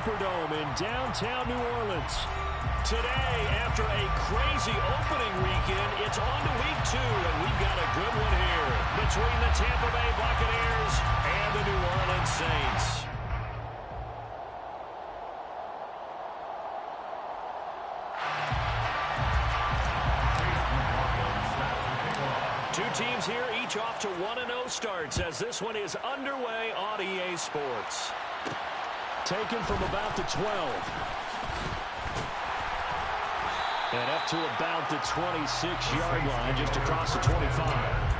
Superdome in downtown New Orleans. Today, after a crazy opening weekend, it's on to week 2, and we've got a good one here between the Tampa Bay Buccaneers and the New Orleans Saints. Two teams here, each off to 1-0 starts as this one is underway on EA Sports. Taken from about the 12. And up to about the 26-yard line, just across the 25.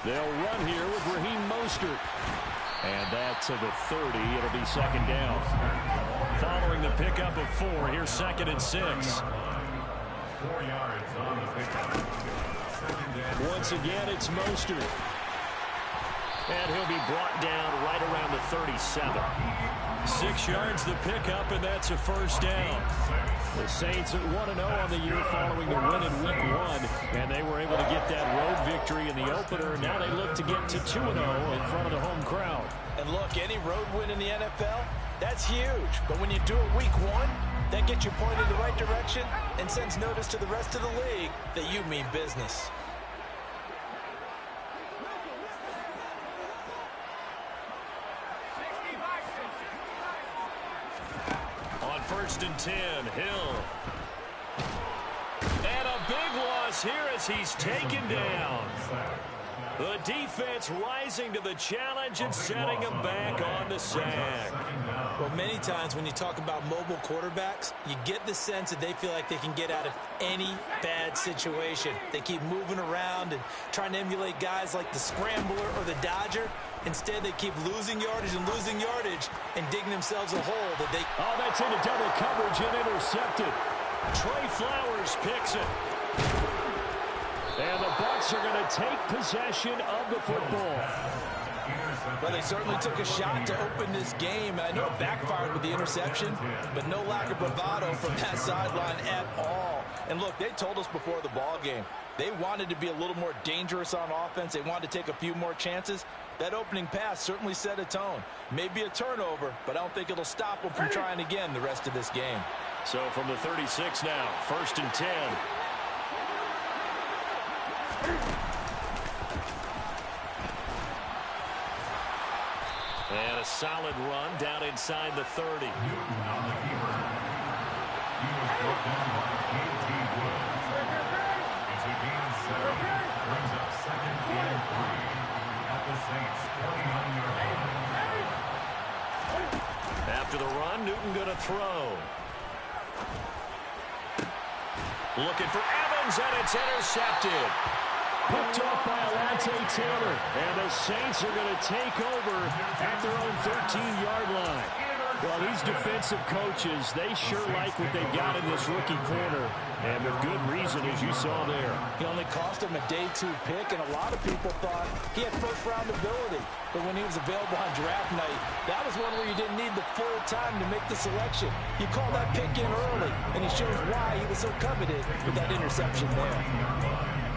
They'll run here with Raheem Mostert. And that to the 30. It'll be second down. Following the pickup of 4, here's 2nd and 6. 4 yards on the pickup. Once again, it's Mostert. And he'll be brought down right around the 37. 6 yards the pickup, and that's a first down. The Saints at 1-0 on the year following the win in week 1, and they were able to get that road victory in the opener. Now they look to get to 2-0 in front of the home crowd. And look, any road win in the NFL, that's huge. But when you do it week 1, that gets you pointed in the right direction and sends notice to the rest of the league that you mean business. First and 10, Hill. And a big loss here as he's taken down. The defense rising to the challenge and setting him back on the sack. Well, many times when you talk about mobile quarterbacks, you get the sense that they feel like they can get out of any bad situation. They keep moving around and trying to emulate guys like the Scrambler or the Dodger. Instead, they keep losing yardage and digging themselves a hole that they... Oh, that's into double coverage and intercepted. Trey Flowers picks it. And the Bucs are going to take possession of the football. Well, they certainly took a shot to open this game. I know it backfired with the interception, but no lack of bravado from that sideline at all. And look, they told us before the ball game, they wanted to be a little more dangerous on offense. They wanted to take a few more chances. That opening pass certainly set a tone. Maybe a turnover, but I don't think it'll stop them from trying again the rest of this game. So from the 36 now, 1st and 10. And a solid run down inside the 30. Brings up 2nd and 3 at the Saints 49-yard line. After the run, Newton going to throw. Looking for Evans, and it's intercepted. Picked off by Alontae Taylor. And the Saints are going to take over at their own 13-yard line. Well, these defensive coaches, they sure like what they've got in this rookie corner. And with good reason, as you saw there. He only cost him a day 2 pick, and a lot of people thought he had first-round ability. But when he was available on draft night, that was one where you didn't need the full time to make the selection. You call that pick in early, and it shows why he was so coveted with that interception there.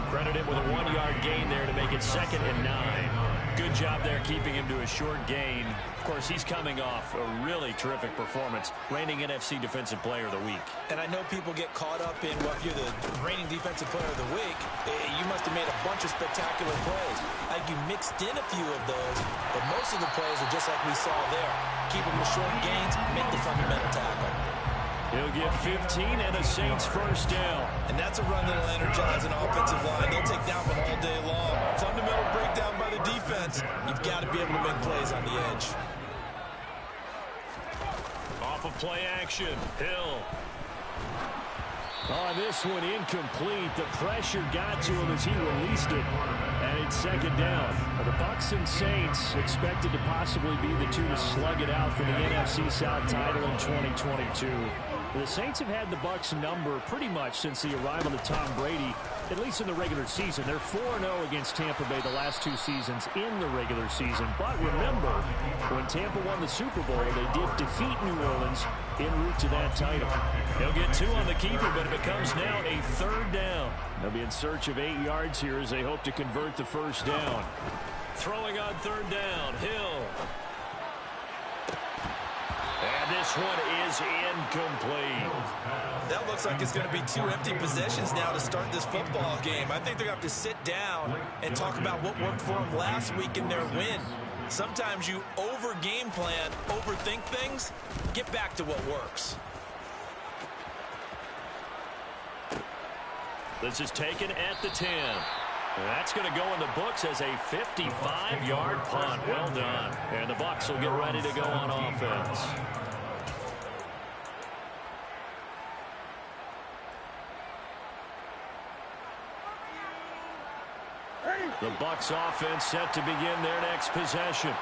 Credit him with a 1-yard gain there to make it 2nd and 9. Good job there keeping him to a short gain. Of course, he's coming off a really terrific performance, reigning NFC Defensive Player of the Week. And I know people get caught up in, well, if you're the reigning Defensive Player of the Week, you must have made a bunch of spectacular plays. I think you mixed in a few of those, but most of the plays are just like we saw there. Keep them to short gains, make the fundamental tackle. He'll get 15 and a Saints first down. And that's a run that'll energize an offensive line. They'll take down them all day long. Fundamental breakdown by the defense. You've got to be able to make plays on the edge. Off of play action, Hill. Oh, this one incomplete. The pressure got to him as he released it. And it's 2nd down. The Bucs and Saints expected to possibly be the two to slug it out for the NFC South title in 2022. The Saints have had the Bucs number pretty much since the arrival of Tom Brady, at least in the regular season. They're 4-0 against Tampa Bay the last 2 seasons in the regular season. But remember, when Tampa won the Super Bowl, they did defeat New Orleans en route to that title. They'll get 2 on the keeper, but it becomes now a 3rd down. They'll be in search of 8 yards here as they hope to convert the 1st down. Throwing on 3rd down, Hill. And this one is incomplete. That looks like it's going to be 2 empty possessions now to start this football game. I think they're going to have to sit down and talk about what worked for them last week in their win. Sometimes you over-game plan, overthink things. Get back to what works. This is taken at the 10. That's going to go in the books as a 55-yard punt. Well done. And the Bucs will get ready to go on offense. The Bucs offense set to begin their next possession.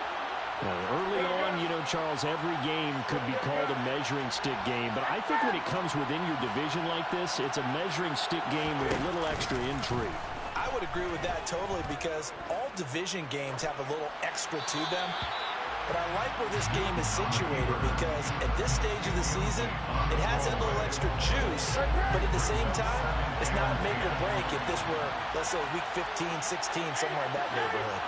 Early on, you know, Charles, every game could be called a measuring stick game. But I think when it comes within your division like this, it's a measuring stick game with a little extra intrigue. I would agree with that totally because all division games have a little extra to them. But I like where this game is situated because at this stage of the season, it has that little extra juice. But at the same time, it's not make or break if this were, let's say, week 15, 16, somewhere in that neighborhood.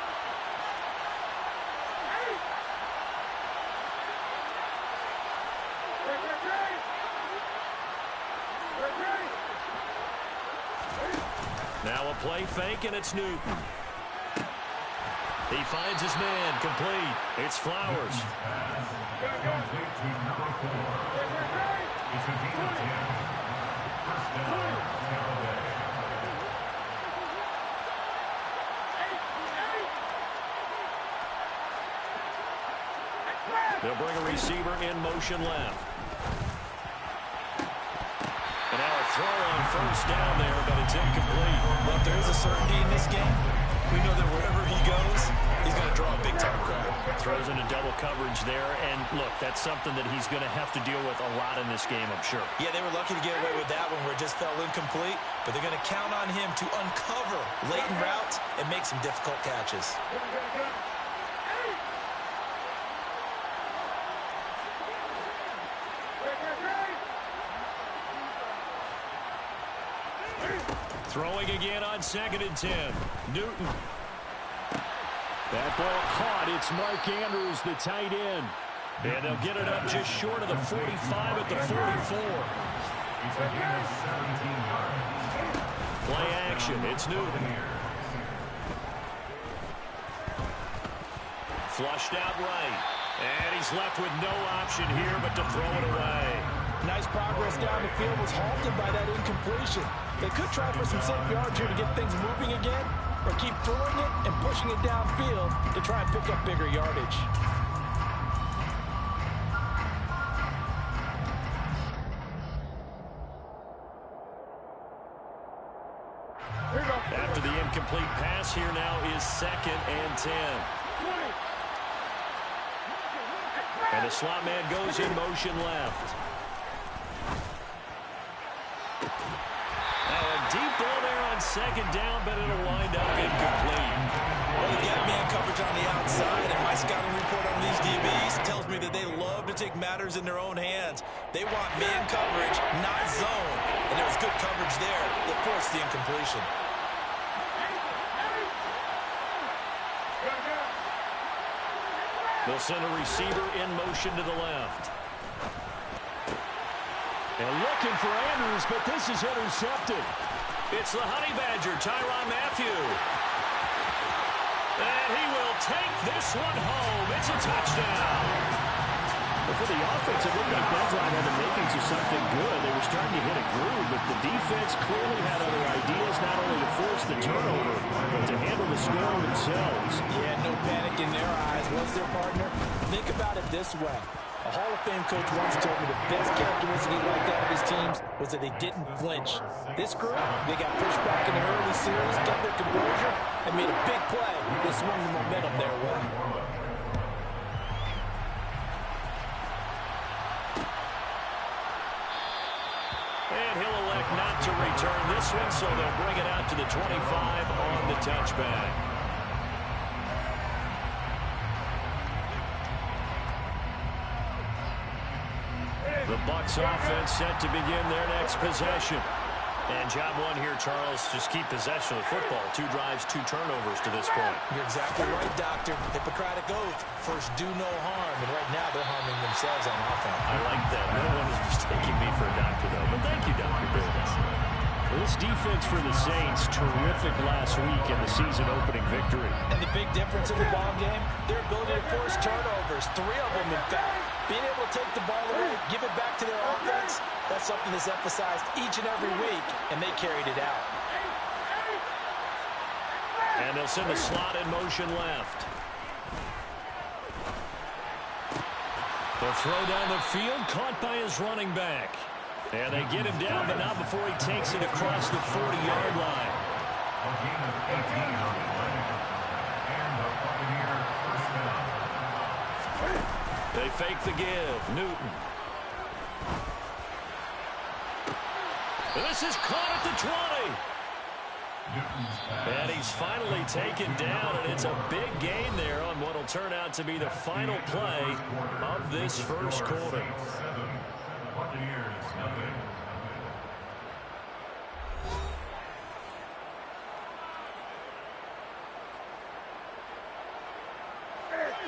Now a play fake, and it's Newton. He finds his man, complete. It's Flowers. They'll bring a receiver in motion left. And now a throw on 1st down there, but it's incomplete. Well, if there's a certainty in this game, we know that wherever he goes, he's going to draw a big-time crowd. Throws into double coverage there, and look, that's something that he's going to have to deal with a lot in this game, I'm sure. Yeah, they were lucky to get away with that one where it just fell incomplete, but they're going to count on him to uncover latent routes and make some difficult catches. Throwing again on 2nd and 10. Newton. That ball caught. It's Mark Andrews, the tight end. And they'll get it up just short of the 45 at the 44. Play action. It's Newton. Flushed out right. And he's left with no option here but to throw it away. Nice progress down the field was halted by that incompletion. They could try for some safe yards here to get things moving again, or keep throwing it and pushing it downfield to try and pick up bigger yardage. After the incomplete pass, here now is 2nd and 10. And the slot man goes in motion left. Deep ball there on 2nd down, but it'll wind up incomplete. Well, they got man coverage on the outside, and my scouting report on these DBs tells me that they love to take matters in their own hands. They want man coverage, not zone. And there was good coverage there that forced the incompletion. They'll send a receiver in motion to the left. And looking for Andrews, but this is intercepted. It's the Honey Badger, Tyrann Mathieu. And he will take this one home. It's a touchdown. But for the offense, it looked like that drive had the makings of something good. They were starting to hit a groove, but the defense clearly had other ideas, not only to force the turnover, but to handle the score themselves. Yeah, no panic in their eyes. Was their partner? Think about it this way. A Hall of Fame coach once told me the best characteristic he liked out of his teams was that they didn't flinch. This group, they got pushed back in the early series, kept their composure, and made a big play. They swung the momentum their way. And he'll elect not to return this one, so they'll bring it out to the 25 on the touchback. The Bucs offense set to begin their next possession. And job one here, Charles, just keep possession of the football. 2 drives, 2 turnovers to this point. You're exactly right, Doctor. Hippocratic oath. First, do no harm. And right now, they're harming themselves on offense. I like that. No one is mistaking me for a doctor, though. But thank you, Dr. Davis. Well, this defense for the Saints, terrific last week in the season-opening victory. And the big difference in the ball game, their ability to force turnovers. 3 of them, in fact. Being able to take the ball away, give it back to their offense, that's something that's emphasized each and every week, and they carried it out. And they'll send the slot in motion left. The throw down the field, caught by his running back. And they get him down, but not before he takes it across the 40-yard line. A gain of 18 on the play. And the Buccaneer first down. They fake the give. Newton. This is caught at the 20. And he's finally taken down, and it's a big gain there on what will turn out to be the final play of this first quarter. Buccaneers, nothing.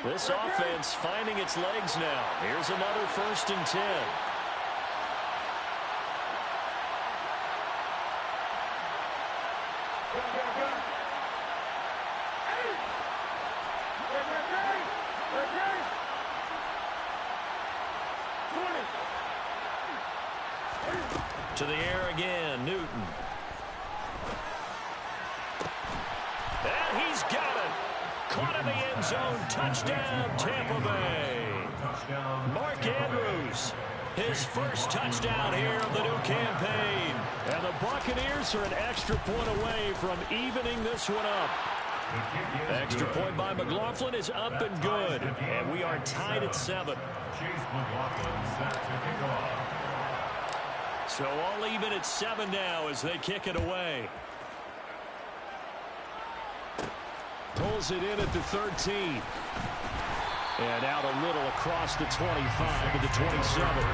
This offense finding its legs now. Here's another 1st and 10. To the air again, Newton. And he's got it. Caught in the end zone. Touchdown, Tampa Bay. Mark Andrews, his first touchdown here of the new campaign. And the Buccaneers are an extra point away from evening this one up. Extra point by McLaughlin is up and good. And we are tied at 7. Chase McLaughlin set to kick off. So all even at 7 now as they kick it away. Pulls it in at the 13. And out a little across the 25 to the 27.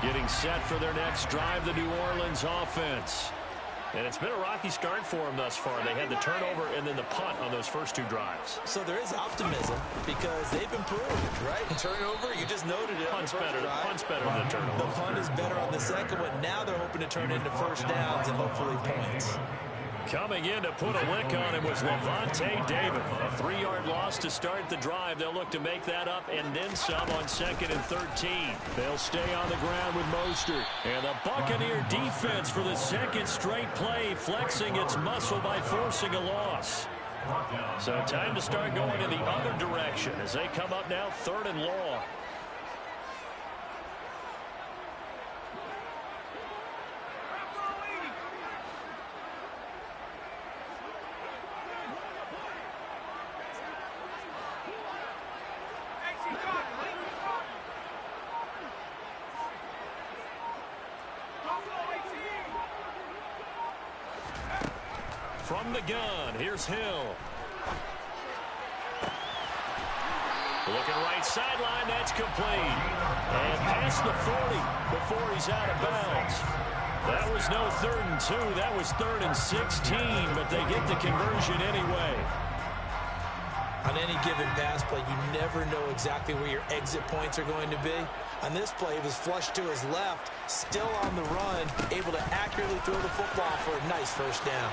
Getting set for their next drive, the New Orleans offense. And it's been a rocky start for them thus far. They had the turnover and then the punt on those first 2 drives. So there is optimism because they've improved, right? Turnover, you just noted it. Punt's better than turnover. The punt is better on the second one. Now they're hoping to turn into first downs and hopefully points. Coming in to put a lick on him was Levante David. A 3-yard loss to start the drive. They'll look to make that up and then some on 2nd and 13. They'll stay on the ground with Mostert. And the Buccaneer defense for the 2nd straight play, flexing its muscle by forcing a loss. So time to start going in the other direction as they come up now 3rd and long. From the gun, here's Hill. Looking right sideline, that's complete. And past the 40 before he's out of bounds. That was no 3rd and 2, that was 3rd and 16, but they get the conversion anyway. On any given pass play, you never know exactly where your exit points are going to be. On this play, it was flushed to his left, still on the run, able to accurately throw the football for a nice first down.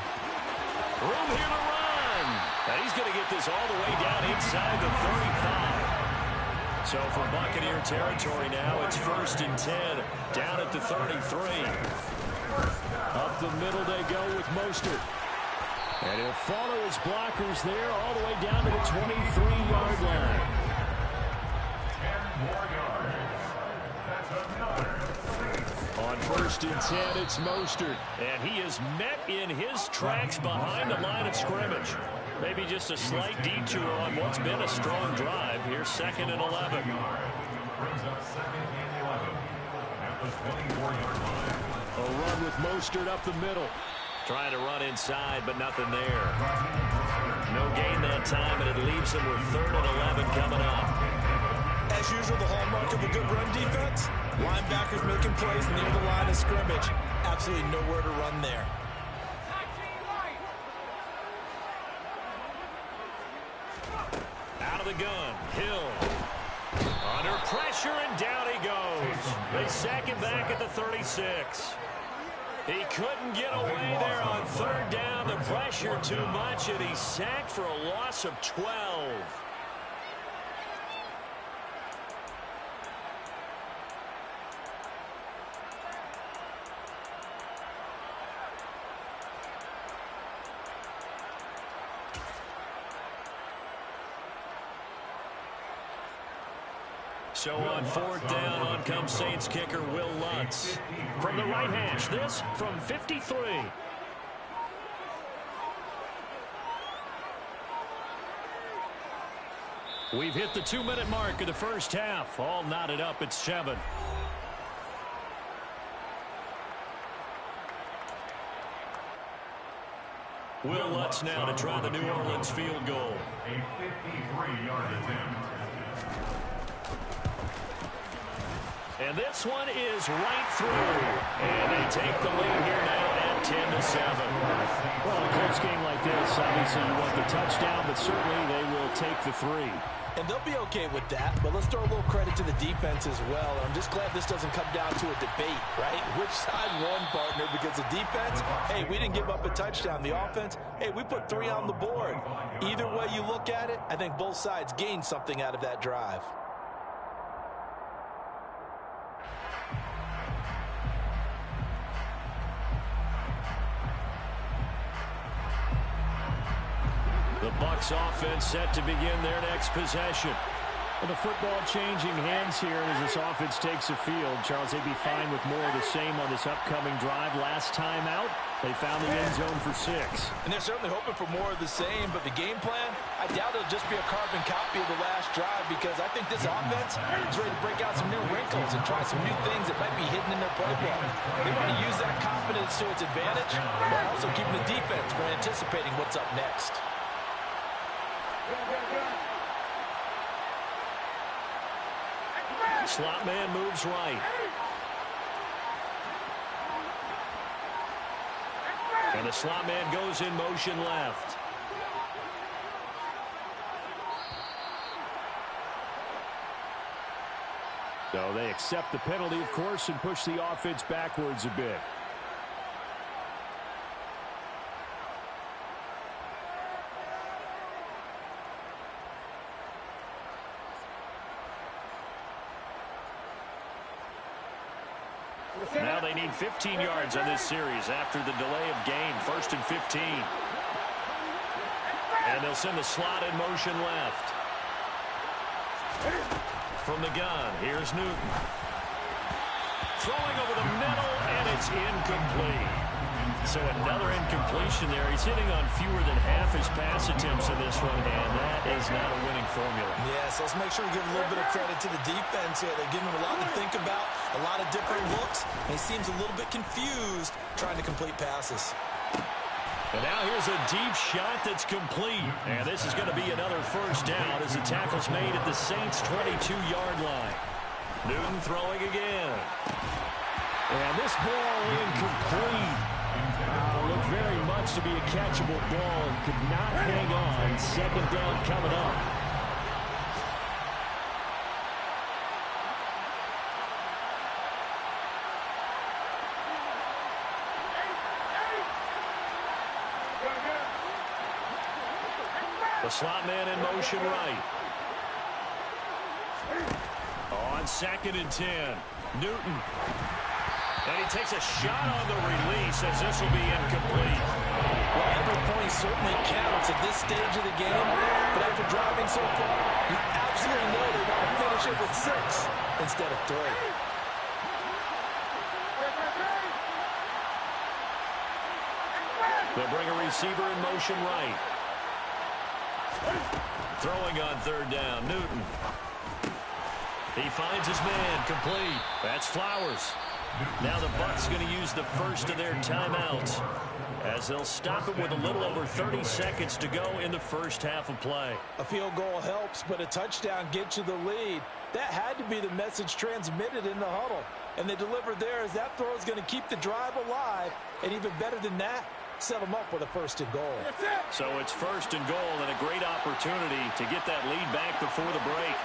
Room here to run. And he's going to get this all the way down inside the 35. So from Buccaneer territory now, it's 1st and 10, down at the 33. Up the middle they go with Mostert. And he'll follow his blockers there all the way down to the 23-yard line. 10 more yards. That's another 6. On 1st and 10, it's Mostert. And he is met in his tracks behind the line of scrimmage. Maybe just a slight detour on what's been a strong drive. Here's 2nd and 11. Brings up 2nd and 11 at the 24-yard line. A run with Mostert up the middle. Trying to run inside, but nothing there. No gain that time, and it leaves him with 3rd and 11 coming up. As usual, the hallmark of a good run defense, linebackers making plays near the line of scrimmage. Absolutely nowhere to run there. Out of the gun, Hill. Under pressure, and down he goes. They sack him back at the 36. He couldn't get away there on 3rd down. The pressure too much, and he's sacked for a loss of 12. So on 4th down, on comes Saints kicker Will Lutz. From the right hash, this from 53. We've hit the 2-minute mark of the first half. All knotted up at 7. Will Lutz now to try the New Orleans field goal. A 53-yard attempt. And this one is right through. And they take the lead here now at 10-7. Well, in a close game like this, obviously you want the touchdown, but certainly they will take the 3. And they'll be okay with that, but let's throw a little credit to the defense as well. I'm just glad this doesn't come down to a debate, right? Which side won, partner? Because the defense, hey, we didn't give up a touchdown. The offense, hey, we put 3 on the board. Either way you look at it, I think both sides gained something out of that drive. The Bucs offense set to begin their next possession. Well, the football changing hands here as this offense takes the field. Charles, they'd be fine with more of the same on this upcoming drive. Last time out, they found the end zone for 6. And they're certainly hoping for more of the same, but the game plan, I doubt it'll just be a carbon copy of the last drive, because I think this offense is ready to break out some new wrinkles and try some new things that might be hidden in their playbook. They want to use that confidence to its advantage, while also keeping the defense from anticipating what's up next. Slot man moves right. And the slot man goes in motion left. So they accept the penalty, of course, and push the offense backwards a bit. Now they need 15 yards on this series after the delay of gain. 1st and 15. And they'll send the slot in motion left. From the gun, here's Newton. Throwing over the middle, and it's incomplete. So another incompletion there. He's hitting on fewer than half his pass attempts in this one, and that is not a winning formula. Yes, let's make sure we give a little bit of credit to the defense here. They give him a lot to think about, a lot of different looks, and he seems a little bit confused trying to complete passes. And now here's a deep shot that's complete. And this is going to be another 1st down as the tackle's made at the Saints' 22-yard line. Newton throwing again. And this ball incomplete. Looked very much to be a catchable ball and could not hang on. 2nd down coming up. The slot man in motion right. On 2nd and 10. Newton. And he takes a shot on the release as this will be incomplete. Well, every point certainly counts at this stage of the game. But after driving so far, you absolutely know they want to finish it with 6 instead of 3. They'll bring a receiver in motion right. Throwing on third down, Newton. He finds his man, complete. That's Flowers. Now the Bucs going to use the first of their timeouts as they'll stop it with a little over 30 seconds to go in the first half of play. A field goal helps, but a touchdown gets you the lead. That had to be the message transmitted in the huddle. And they delivered there as that throw is going to keep the drive alive. And even better than that, set them up with a first and goal. So it's first and goal and a great opportunity to get that lead back before the break.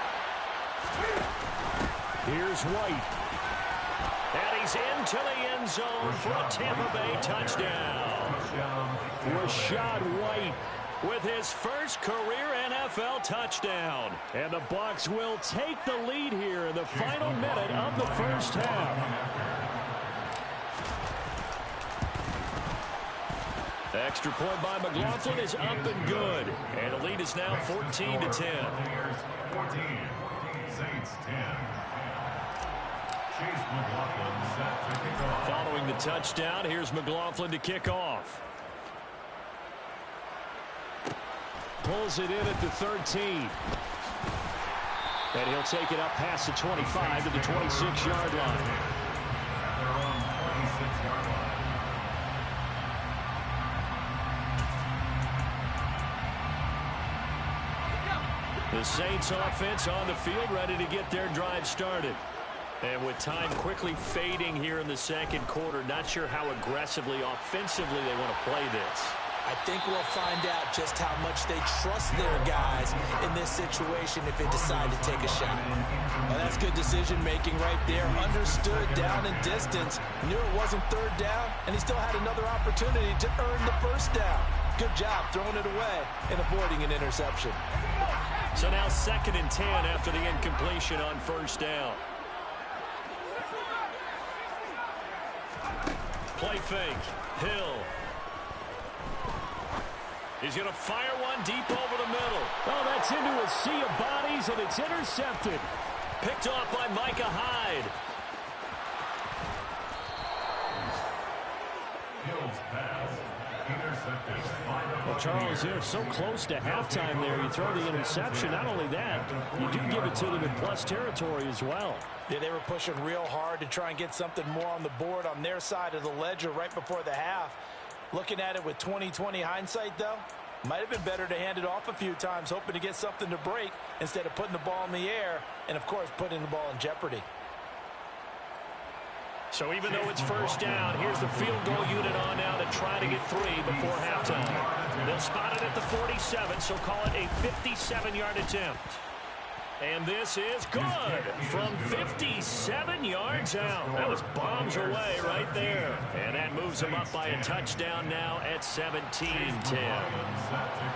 Here's White. And he's into the end zone for a Tampa Bay touchdown. Rashad White with his first career NFL touchdown. And the Bucs will take the lead here in the final minute of the first half. Extra point by McLaughlin is up and good. And the lead is now 14-10. 14, Saints 10. Chase McLaughlin set to kick off. Following the touchdown, here's McLaughlin to kick off. Pulls it in at the 13. And he'll take it up past the 25 to the 26-yard line. Their own 26-yard line. The Saints offense on the field, ready to get their drive started. And with time quickly fading here in the second quarter, not sure how aggressively, offensively they want to play this. I think we'll find out just how much they trust their guys in this situation if they decide to take a shot. Well, that's good decision-making right there. Understood down and distance. Knew it wasn't third down, and he still had another opportunity to earn the first down. Good job throwing it away and avoiding an interception. So now 2nd and 10 after the incompletion on first down. Play fake. Hill. He's going to fire one deep over the middle. Oh, that's into a sea of bodies, and it's intercepted. Picked off by Micah Hyde. Hill's pass. Intercepted. Well, Charles, they're so close to halftime there. You throw the interception. Not only that, you do give it to them in plus territory as well. Yeah, they were pushing real hard to try and get something more on the board on their side of the ledger right before the half. Looking at it with 20/20 hindsight, though, might have been better to hand it off a few times, hoping to get something to break instead of putting the ball in the air and, of course, putting the ball in jeopardy. So even though it's first down, here's the field goal unit on now to try to get 3 before halftime. They'll spot it at the 47, so call it a 57-yard attempt. And this is good from 57 yards out. That was bombs away right there. And that moves them up by a touchdown now at 17-10.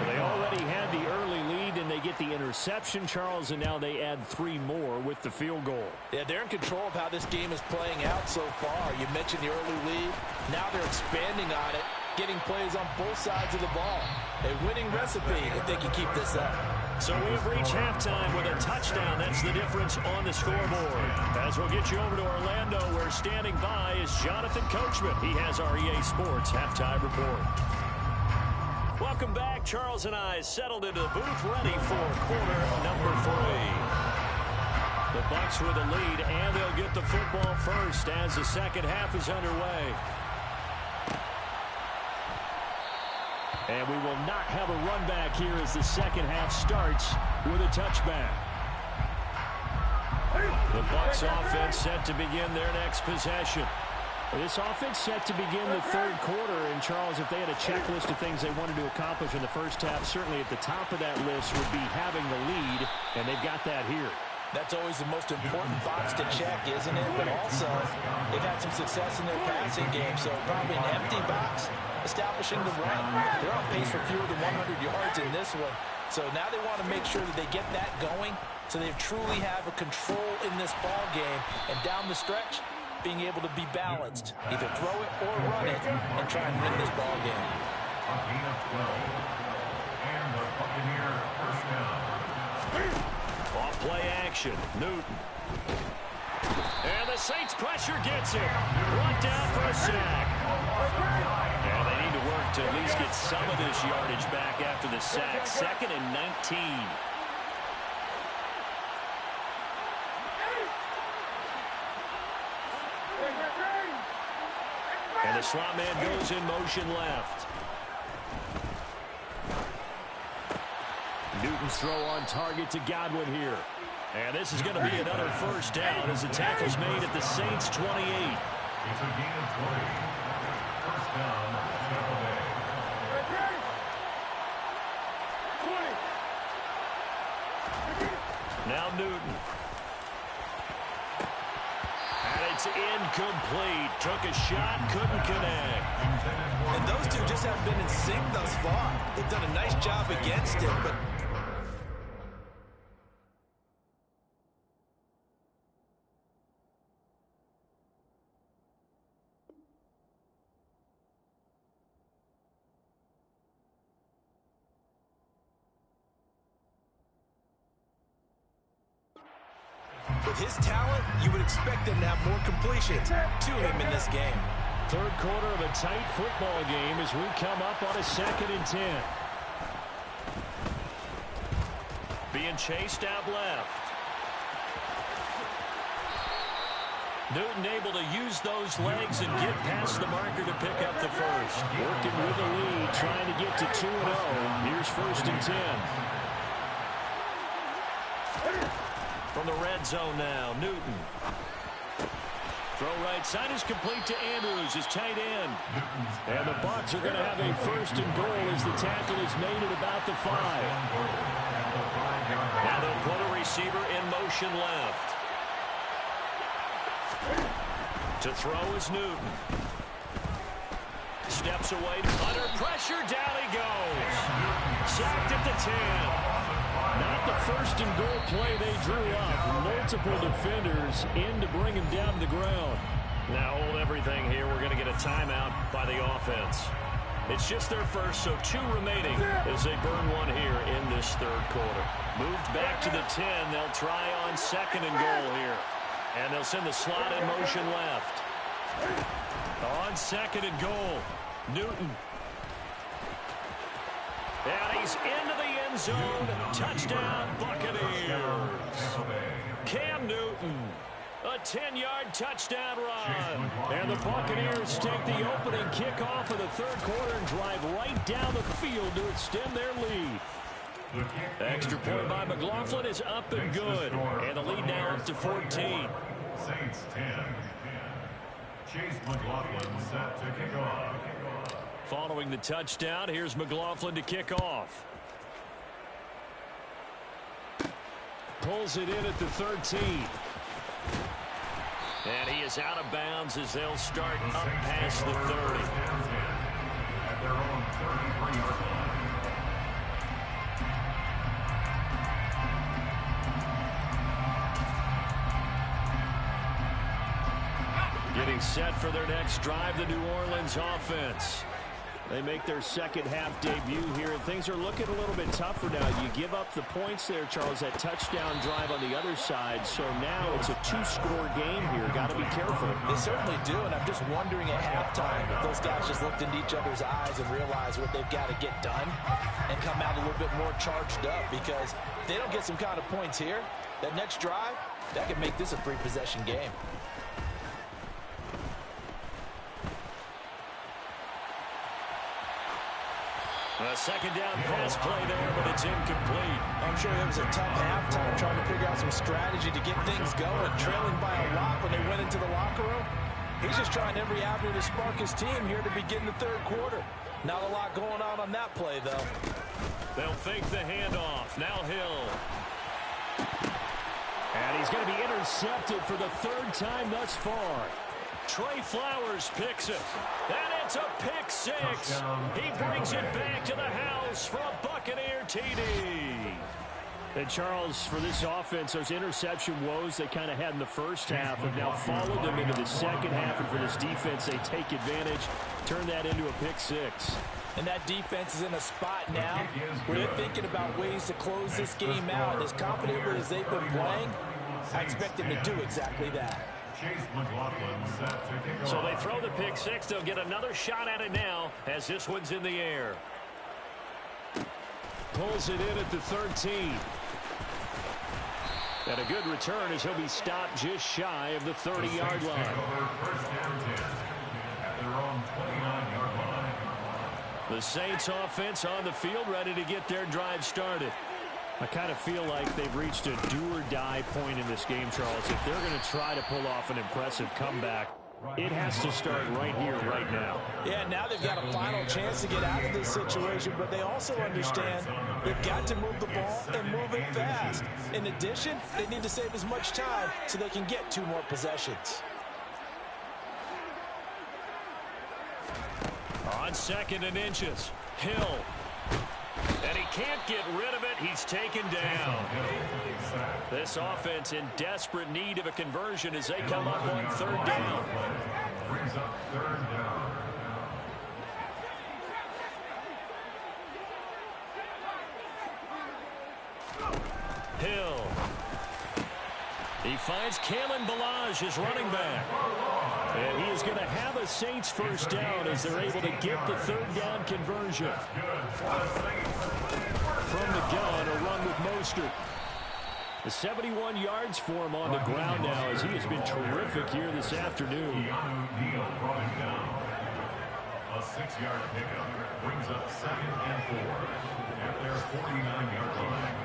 They already had the early lead, and they get the interception, Charles, and now they add 3 more with the field goal. Yeah, they're in control of how this game is playing out so far. You mentioned the early lead. Now they're expanding on it, getting plays on both sides of the ball. A winning recipe if they can keep this up. So we've reached halftime with a touchdown. That's the difference on the scoreboard. As we'll get you over to Orlando, where standing by is Jonathan Coachman. He has our EA Sports Halftime Report. Welcome back. Charles and I settled into the booth, ready for quarter number 3. The Bucs with a lead, and they'll get the football first as the second half is underway. And we will not have a run back here as the second half starts with a touchback. The Bucs offense set to begin their next possession. This offense set to begin the third quarter. And, Charles, if they had a checklist of things they wanted to accomplish in the first half, certainly at the top of that list would be having the lead, and they've got that here. That's always the most important box to check, isn't it? But also, they've had some success in their passing game, so probably an empty box establishing the run. They're on pace for fewer than 100 yards in this one. So now they want to make sure that they get that going so they truly have a control in this ball game. And down the stretch, being able to be balanced. Either throw it or run it and try and win this ball game. A gain of 12. And the Buccaneer first down. Off play action. Newton. And the Saints pressure gets him. Brought down for a sack. And they need to work mark to at least get some of this yardage back after the sack. 2nd and 19. And the slot man goes in motion left. Newton's throw on target to Godwin here. And this is going to be another first down as the tackle's made at the Saints' 28. It's a gain of 20. First down, Tampa Bay. Now Newton. And it's incomplete. Took a shot, couldn't connect. And those two just haven't been in sync thus far. They've done a nice job against him, but... with his talent, you would expect him to have more completions to him in this game. Third quarter of a tight football game as we come up on a 2nd and 10. Being chased out left. Newton able to use those legs and get past the marker to pick up the first. Working with the lead, trying to get to 2-0. Here's 1st and 10. From the red zone now, Newton. Throw right side is complete to Andrews, his tight end. And the Bucs are going to have a 1st and goal as the tackle is made at about the 5. Now they'll put a receiver in motion left. To throw is Newton. Steps away, under pressure, down he goes. Sacked at the 10. Not the 1st and goal play they drew up. Multiple defenders in to bring him down to the ground. Now hold everything here. We're going to get a timeout by the offense. It's just their first, so 2 remaining as they burn one here in this 3rd quarter. Moved back to the 10. They'll try on 2nd and goal here. And they'll send the slot in motion left. On 2nd and goal, Newton. And he's into the end zone. Touchdown, Buccaneers. Cam Newton. A 10-yard touchdown run. And the Buccaneers take the opening kickoff of the 3rd quarter and drive right down the field to extend their lead. Extra point by McLaughlin is up and good. And the lead now up to 14. Saints 10. Chase McLaughlin set to kick off. Following the touchdown, here's McLaughlin to kick off. Pulls it in at the 13. And he is out of bounds as they'll start up past the 30. At their own 33-yard line. Getting set for their next drive, the New Orleans offense. They make their 2nd half debut here, and things are looking a little bit tougher now. You give up the points there, Charles, that touchdown drive on the other side. So now it's a 2-score game here. Got to be careful. They certainly do, and I'm just wondering at halftime if those guys just looked into each other's eyes and realized what they've got to get done and come out a little bit more charged up, because if they don't get some kind of points here, that next drive, that could make this a 3-possession game. A 2nd down pass play there, but it's incomplete. I'm sure it was a tough halftime trying to figure out some strategy to get things going, trailing by a lot when they went into the locker room. He's just trying every avenue to spark his team here to begin the 3rd quarter. Not a lot going on that play, though. They'll fake the handoff. Now Hill. And he's going to be intercepted for the 3rd time thus far. Trey Flowers picks it. And it's a pick 6. He brings it back to the house for a Buccaneer TD. And Charles, for this offense, those interception woes they kind of had in the first half have now followed them into the 2nd half. And for this defense, they take advantage, turn that into a pick 6. And that defense is in a spot now where they're thinking about ways to close this game out. As confidently as they've been playing, I expect them to do exactly that. So they throw the pick six. They'll get another shot at it now as this one's in the air. Pulls it in at the 13. And a good return as he'll be stopped just shy of the 30-yard line. The Saints offense on the field ready to get their drive started. I kind of feel like they've reached a do-or-die point in this game, Charles. If they're going to try to pull off an impressive comeback, it has to start right here, right now. Yeah, now they've got a final chance to get out of this situation, but they also understand they've got to move the ball and move it fast. In addition, they need to save as much time so they can get 2 more possessions. On 2nd and inches, Hill. And he can't get rid of it. He's taken down. This offense in desperate need of a conversion as they come up on 3rd down. Brings up 3rd down. Hill. He finds Kalen Ballage, his running back. And he is going to have a Saints first down as they're able to get the 3rd down conversion. From the gun, a run with Mostert. The 71 yards for him on the ground now as he has been terrific here this afternoon. A 6-yard pickup brings up 2nd and 4 at their 49-yard line.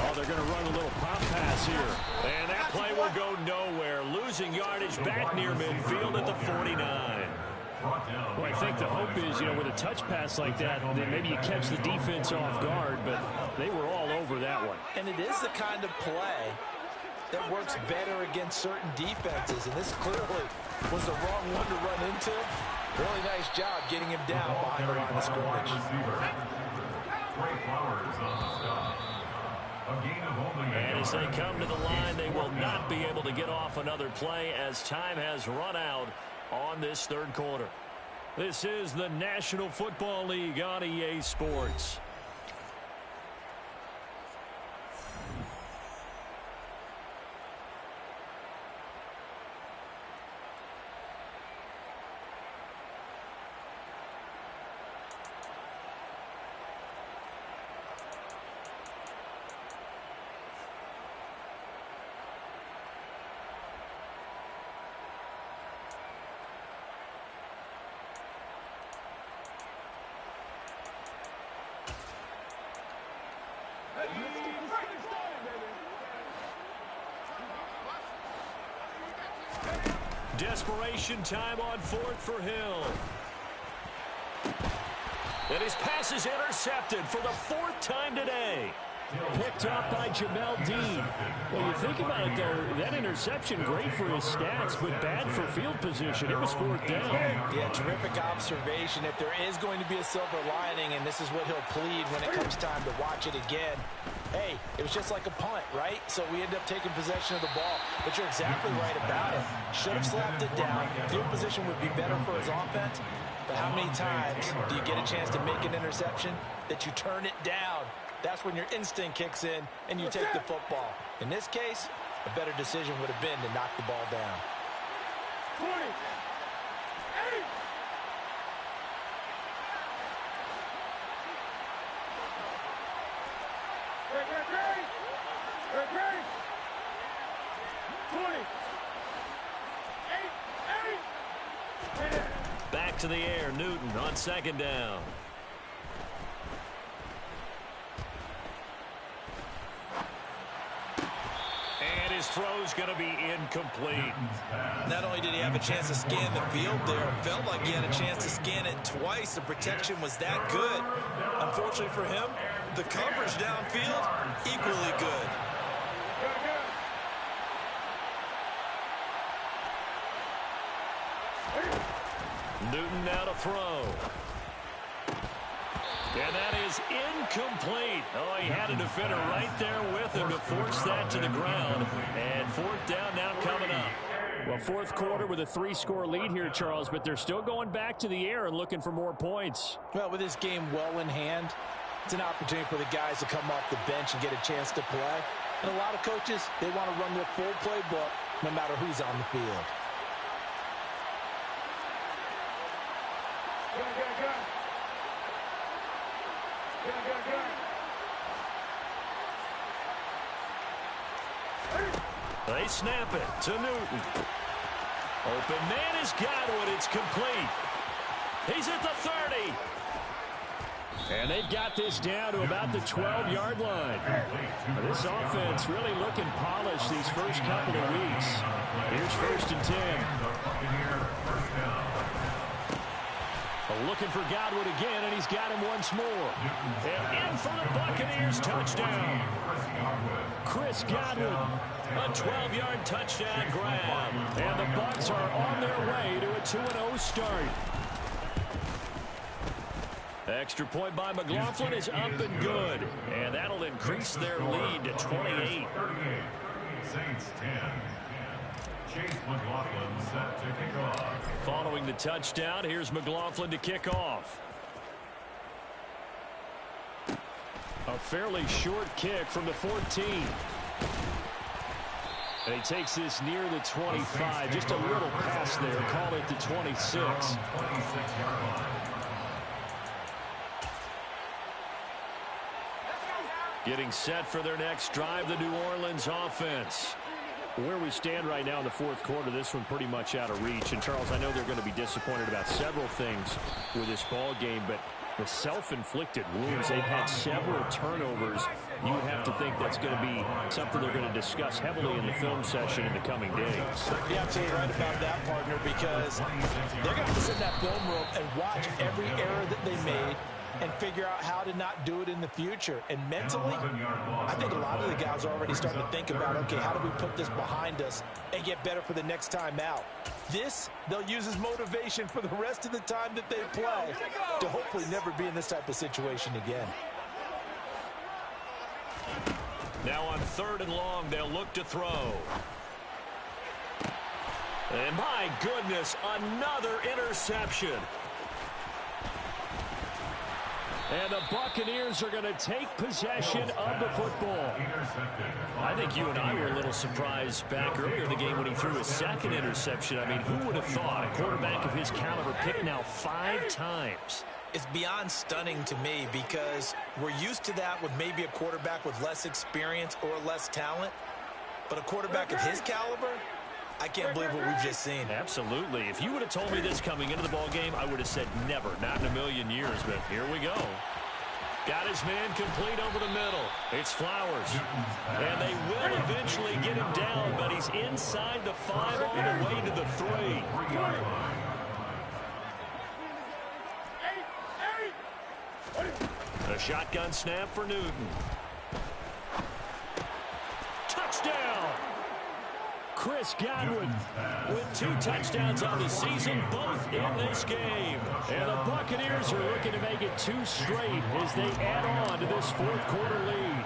Oh, they're going to run a little pop pass here. And that play will go nowhere. Losing yardage back near midfield at the 49. Well, I think the hope is, with a touch pass like that, then maybe you catch the defense off guard, but they were all over that one. And it is the kind of play that works better against certain defenses, and this clearly was the wrong one to run into. Really nice job getting him down behind the line of scrimmage. And as they come to the line, they will not be able to get off another play as time has run out on this 3rd quarter. This is the National Football League on EA Sports. Desperation time on 4th for Hill. And his pass is intercepted for the 4th time today. Picked up by Jamel Dean. Well, you think about it, though, that interception, great for his stats, but bad for field position. It was 4th down. Yeah, terrific observation. If there is going to be a silver lining, and this is what he'll plead when it comes time to watch it again, hey, it was just like a punt, right? So we end up taking possession of the ball. But you're exactly right about it. Should have slapped it down. Field position would be better for his offense. But how many times do you get a chance to make an interception that you turn it down? That's when your instinct kicks in and you take the football. In this case, a better decision would have been to knock the ball down. 20. Back to the air, Newton on 2nd down. And his throw's going to be incomplete. Not only did he have a chance to scan the field there, it felt like he had a chance to scan it twice. The protection was that good. Unfortunately for him, the coverage downfield, equally good. Newton now to throw. And that is incomplete. Oh, he had a defender right there with him to force that to the ground. And 4th down now coming up. Well, 4th quarter with a 3-score lead here, Charles, but they're still going back to the air and looking for more points. Well, with this game well in hand, it's an opportunity for the guys to come off the bench and get a chance to play. And a lot of coaches, they want to run their full playbook no matter who's on the field. They snap it to Newton. Open man is Godwin. It's complete. He's at the 30. And they've got this down to about the 12-yard line. This offense really looking polished these first couple of weeks. Here's 1st and 10. Looking for Godwin again, and he's got him once more. And in for the Buccaneers touchdown. Chris Godwin, a 12-yard touchdown grab. And the Bucs are on their way to a 2-0 start. Extra point by McLaughlin is up and good. And that'll increase their lead to 28. Saints 10. Chase McLaughlin set to kick off. Following the touchdown, here's McLaughlin to kick off. A fairly short kick from the 14. And he takes this near the 25. Just a little pass there. Call it the 26. Getting set for their next drive, the New Orleans offense. Where we stand right now in the fourth quarter, this one pretty much out of reach. And, Charles, I know they're going to be disappointed about several things with this ball game, but the self-inflicted wounds, they've had several turnovers. You would have to think that's going to be something they're going to discuss heavily in the film session in the coming days. You're absolutely right about that, partner, because they're going to have to sit in that film room and watch every error that they made and figure out how to not do it in the future. And mentally, I think a lot of the guys are already starting to think about, okay, how do we put this behind us and get better for the next time out? This, they'll use as motivation for the rest of the time that they play to hopefully never be in this type of situation again. Now on 3rd and long, they'll look to throw. And my goodness, another interception. And the Buccaneers are going to take possession of the football. I think you and I were a little surprised back earlier in the game when he threw his 2nd interception. I mean, who would have thought a quarterback of his caliber picked now 5 times? It's beyond stunning to me because we're used to that with maybe a quarterback with less experience or less talent. But a quarterback of his caliber, I can't believe what we've just seen. Absolutely. If you would have told me this coming into the ball game, I would have said never, not in a million years. But here we go. Got his man complete over the middle. It's Flowers. And they will eventually get him down, but he's inside the 5 all the way to the 3. A shotgun snap for Newton. Touchdown! Chris Godwin with 2 touchdowns on the season, both in this game. And the Buccaneers are looking to make it 2 straight as they add on to this fourth quarter lead.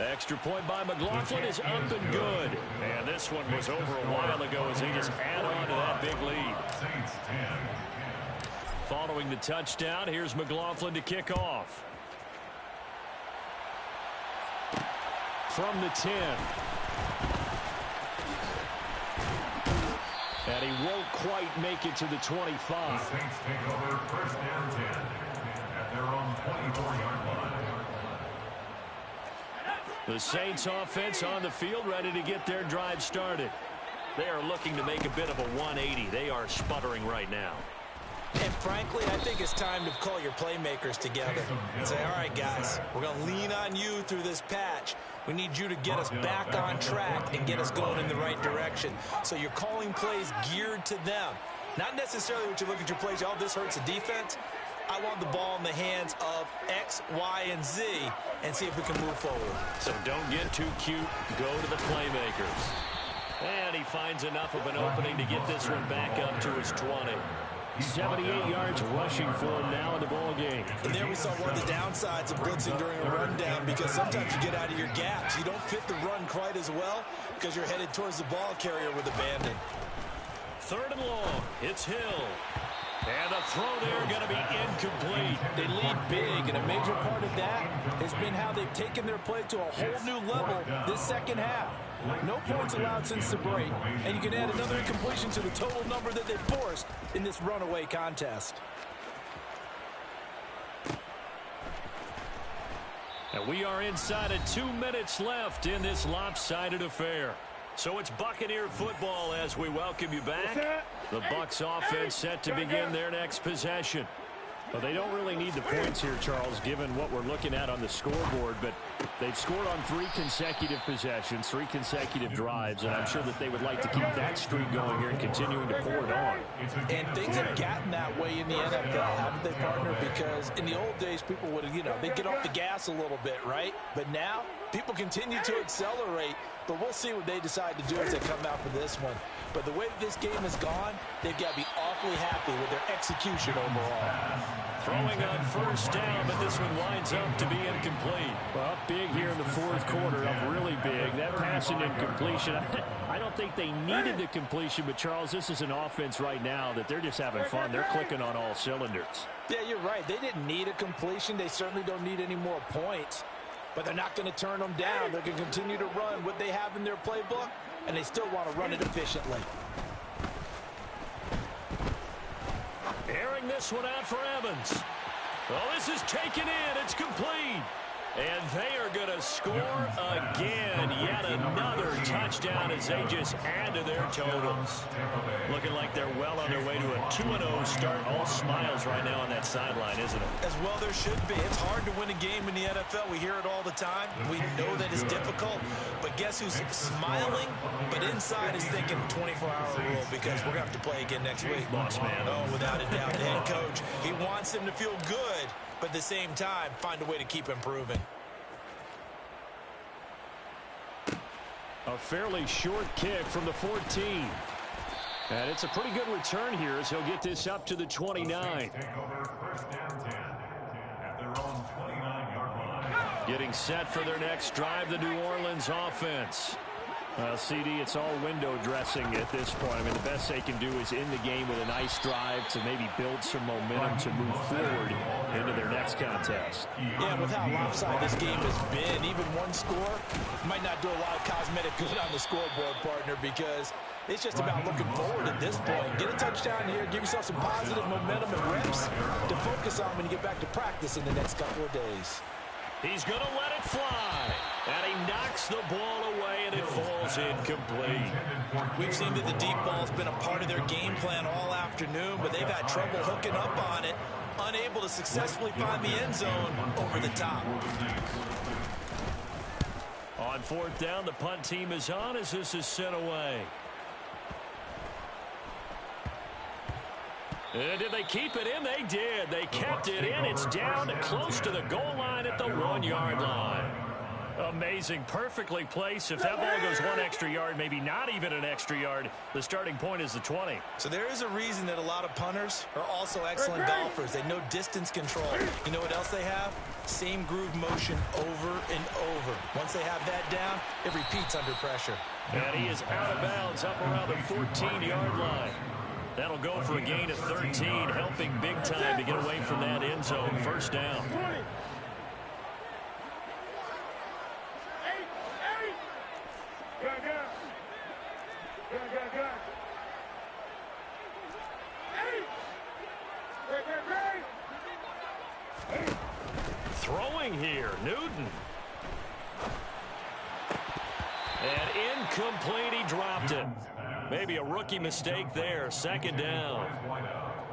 Extra point by McLaughlin is up and good. And this one was over a while ago as they just add on to that big lead. Following the touchdown, here's McLaughlin to kick off. From the 10. And he won't quite make it to the 25. The Saints take over 1st and 10 at their own 24-yard line. The Saints offense on the field ready to get their drive started. They are looking to make a bit of a 180. They are sputtering right now. And frankly, I think it's time to call your playmakers together and say, all right, guys, we're going to lean on you through this patch. We need you to get us back on track and get us going in the right direction. So you're calling plays geared to them. Not necessarily what you look at your plays, oh, this hurts the defense. I want the ball in the hands of X, Y, and Z and see if we can move forward. So don't get too cute. Go to the playmakers. And he finds enough of an opening to get this one back up to his 20. 78 yards rushing for him now in the ball game. And there we saw one of the downsides of blitzing during a rundown because sometimes you get out of your gaps. You don't fit the run quite as well because you're headed towards the ball carrier with abandon. 3rd and long. It's Hill. And the throw there going to be incomplete. They lead big, and a major part of that has been how they've taken their play to a whole new level this second half. No points allowed since the break, and you can add another incompletion to the total number that they forced in this runaway contest. And we are inside of 2 minutes left in this lopsided affair. So it's Buccaneer football as we welcome you back. The Bucs offense set to begin their next possession. Well, they don't really need the points here, Charles, given what we're looking at on the scoreboard, but they've scored on 3 consecutive possessions, 3 consecutive drives, and I'm sure that they would like to keep that streak going here and continuing to pour it on. And things have gotten that way in the NFL, haven't they, partner? Because in the old days, people would, they'd get off the gas a little bit, right? But now, people continue to accelerate, but we'll see what they decide to do as they come out for this one. But the way this game has gone, they've got to be awfully happy with their execution overall. Throwing on first down, but this one winds up to be incomplete. Well, up big here in the fourth quarter, up really big. That passing incompletion, I don't think they needed the completion, but Charles, this is an offense right now that they're just having fun. They're clicking on all cylinders. Yeah, you're right. They didn't need a completion. They certainly don't need any more points. But they're not going to turn them down. They're going to continue to run what they have in their playbook, and they still want to run it efficiently. Airing this one out for Evans. Well, this is taken in. It's complete. And they are going to score again. Yet another touchdown as they just add to their totals. Looking like they're well on their way to a 2-0 start. All smiles right now on that sideline, isn't it? As well there should be. It's hard to win a game in the NFL. We hear it all the time. We know that it's difficult. But guess who's smiling? But inside is thinking 24-hour rule because we're going to have to play again next week. Boss man. Oh, without a doubt, the head coach. He wants them to feel good, but at the same time, find a way to keep improving. A fairly short kick from the 14. And it's a pretty good return here as he'll get this up to the 29. Take over first down 10 at their own 29-yard line. Getting set for their next drive, the New Orleans offense. CD, it's all window dressing at this point. I mean, the best they can do is in the game with a nice drive to maybe build some momentum to move forward into their next contest. Yeah, with how lopsided this game has been, even one score might not do a lot of cosmetic good on the scoreboard, partner, because it's just about looking forward at this point. Get a touchdown here, give yourself some positive momentum and reps to focus on when you get back to practice in the next couple of days. He's going to let it fly. And he knocks the ball away, and it falls incomplete. We've seen that the deep ball's been a part of their game plan all afternoon, but they've had trouble hooking up on it, unable to successfully find the end zone over the top. On fourth down, the punt team is on as this is sent away. And did they keep it in? They did. They kept it in. It's down close to the goal line at the 1-yard line. Amazing. Perfectly placed. If that ball goes 1 extra yard, maybe not even an extra yard, the starting point is the 20. So there is a reason that a lot of punters are also excellent golfers. They know distance control. You know what else they have? Same groove motion over and over. Once they have that down, it repeats under pressure. And he is out of bounds up around the 14-yard line. That'll go for a gain of 13, helping big time to get away from that end zone. First down. Throwing here, Newton. And incomplete, he dropped it. Maybe a rookie mistake there. Second down.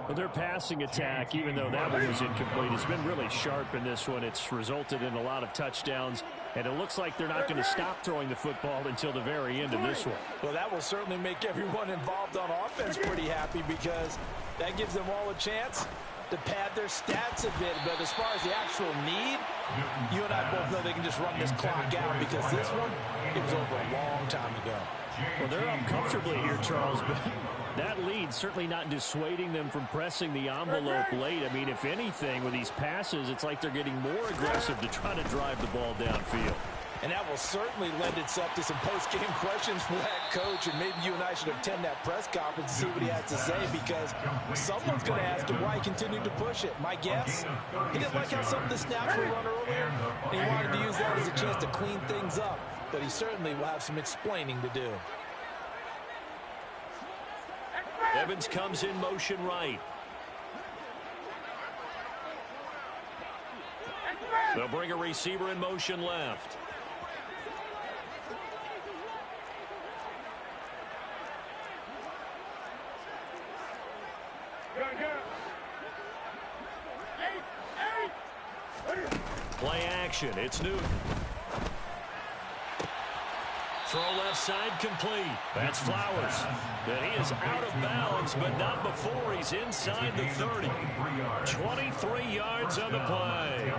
Well, their passing attack, even though that one was incomplete, has been really sharp in this one. It's resulted in a lot of touchdowns, and it looks like they're not going to stop throwing the football until the very end of this one. Well, that will certainly make everyone involved on offense pretty happy because that gives them all a chance to pad their stats a bit. But as far as the actual need, you and I both know they can just run this clock out because this one, it was over a long time ago. Well, they're up comfortably here, Charles, but that lead certainly not dissuading them from pressing the envelope late. I mean, if anything, with these passes, it's like they're getting more aggressive to try to drive the ball downfield. And that will certainly lend itself to some post-game questions for that coach. And maybe you and I should attend that press conference and see what he has to say, because someone's going to ask him why he continued to push it. My guess, he didn't like how some of the snaps were run earlier, and he wanted to use that as a chance to clean things up. But he certainly will have some explaining to do. Evans comes in motion right. They'll bring a receiver in motion left. Play action. It's Newton. Throw left side complete. That's Flowers. And he is out of bounds, but not before he's inside the 30. 23 yards on the play.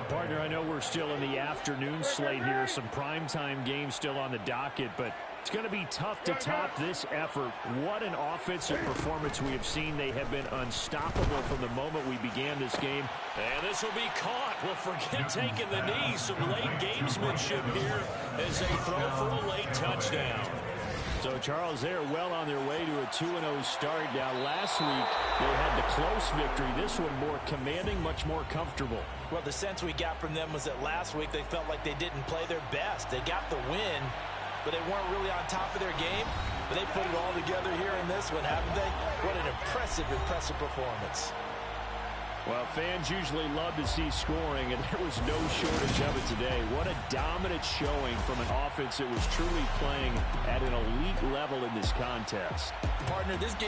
Partner, I know we're still in the afternoon slate here. Some primetime games still on the docket, but it's going to be tough to top this effort. What an offensive performance we have seen. They have been unstoppable from the moment we began this game. And this will be caught. Well, forget taking the knee. Some late gamesmanship here as they throw for a late touchdown. So, Charles, they're well on their way to a 2-0 start. Now, last week, they had the close victory. This one more commanding, much more comfortable. Well, the sense we got from them was that last week they felt like they didn't play their best. They got the win, but they weren't really on top of their game. But they put it all together here in this one, haven't they? What an impressive, impressive performance. Well, fans usually love to see scoring, and there was no shortage of it today. What a dominant showing from an offense that was truly playing at an elite level in this contest. Partner, this game